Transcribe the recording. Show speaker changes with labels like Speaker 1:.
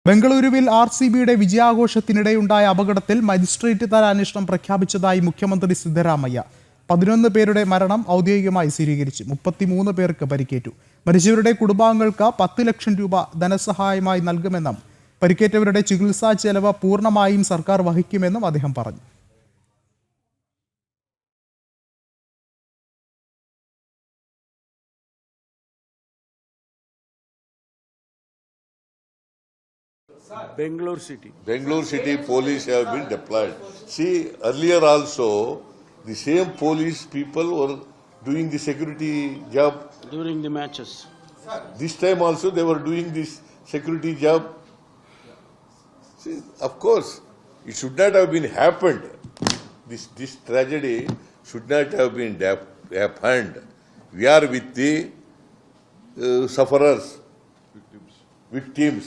Speaker 1: ബംഗളൂരുവിൽ ആർസിബിയുടെ വിജയാഘോഷത്തിനിടെയുണ്ടായ അപകടത്തിൽ മജിസ്ട്രേറ്റ് തല അന്വേഷണം പ്രഖ്യാപിച്ചതായി മുഖ്യമന്ത്രി സിദ്ധരാമയ്യ. 11 പേരുടെ മരണം ഔദ്യോഗികമായി സ്ഥിരീകരിച്ചു. 33 പേർക്ക് പരിക്കേറ്റു. മരിച്ചവരുടെ കുടുംബാംഗങ്ങൾക്ക് 10 ലക്ഷം രൂപ ധനസഹായമായി നൽകുമെന്നും പരിക്കേറ്റവരുടെ ചികിത്സാ ചെലവ് പൂർണ്ണമായും സർക്കാർ വഹിക്കുമെന്നും അദ്ദേഹം പറഞ്ഞു.
Speaker 2: Bangalore City police have been deployed. See, earlier also, the same police people were doing the security job.
Speaker 3: During the matches.
Speaker 2: This time also they were doing this security job. See, of course, it should not have been happened. This tragedy should not have been happened. We are with the sufferers, victims.